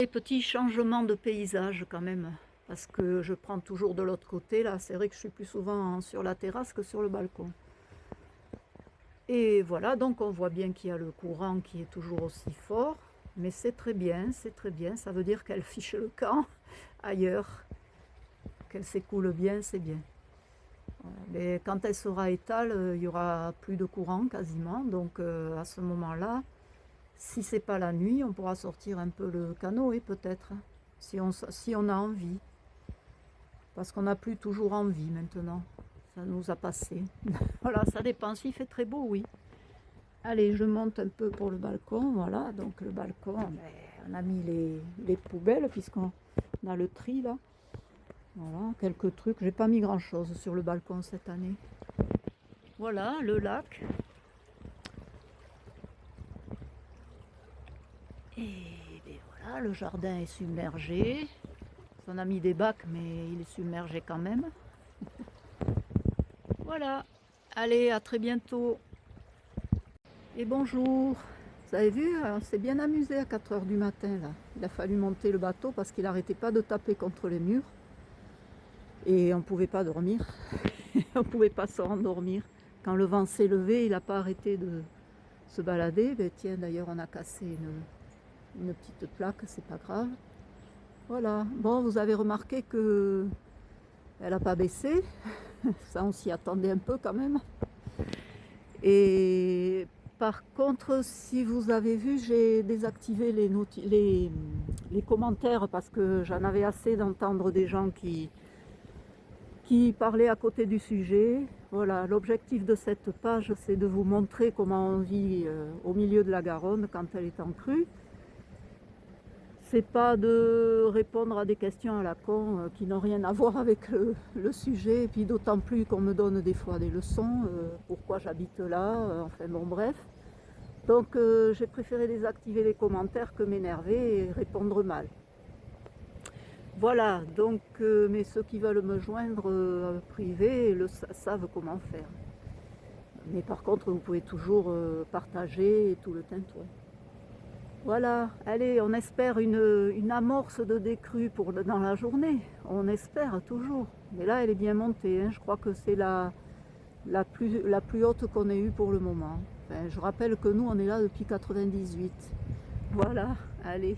Des petits changements de paysage quand même, parce que je prends toujours de l'autre côté là. C'est vrai que je suis plus souvent sur la terrasse que sur le balcon. Et voilà, donc on voit bien qu'il y a le courant qui est toujours aussi fort, mais c'est très bien, c'est très bien. Ça veut dire qu'elle fiche le camp ailleurs, qu'elle s'écoule bien, c'est bien. Voilà. Mais quand elle sera étale, il y aura plus de courant quasiment, donc à ce moment-là, si c'est pas la nuit, on pourra sortir un peu le canoë peut-être, si on a envie. Parce qu'on n'a plus toujours envie maintenant. Ça nous a passé. Voilà, ça dépend. S'il fait très beau, oui. Allez, je monte un peu pour le balcon. Voilà, donc le balcon, ben, on a mis les poubelles puisqu'on a le tri là. Voilà, quelques trucs. J'ai pas mis grand-chose sur le balcon cette année. Voilà, le lac. Et ben voilà, le jardin est submergé. On a mis des bacs, mais il est submergé quand même. Voilà. Allez, à très bientôt. Et bonjour. Vous avez vu, on s'est bien amusé à 4 heures du matin là. Il a fallu monter le bateau parce qu'il n'arrêtait pas de taper contre les murs. Et on ne pouvait pas dormir. On ne pouvait pas se rendormir. Quand le vent s'est levé, il n'a pas arrêté de se balader. Ben, tiens, d'ailleurs, on a cassé une petite plaque, c'est pas grave. Voilà. Bon, vous avez remarqué que elle n'a pas baissé. Ça, on s'y attendait un peu quand même. Et par contre, si vous avez vu, j'ai désactivé les commentaires parce que j'en avais assez d'entendre des gens qui parlaient à côté du sujet. Voilà, l'objectif de cette page, c'est de vous montrer comment on vit au milieu de la Garonne quand elle est en crue. C'est pas de répondre à des questions à la con qui n'ont rien à voir avec le sujet, et puis d'autant plus qu'on me donne des fois des leçons, pourquoi j'habite là, enfin bon bref. Donc j'ai préféré désactiver les commentaires que m'énerver et répondre mal. Voilà, donc mais ceux qui veulent me joindre privé savent comment faire. Mais par contre, vous pouvez toujours partager tout le tintouin. Voilà, allez, on espère une amorce de décrue dans la journée. On espère toujours. Mais là, elle est bien montée. Hein. Je crois que c'est la plus haute qu'on ait eue pour le moment. Enfin, je rappelle que nous, on est là depuis 98. Voilà, allez.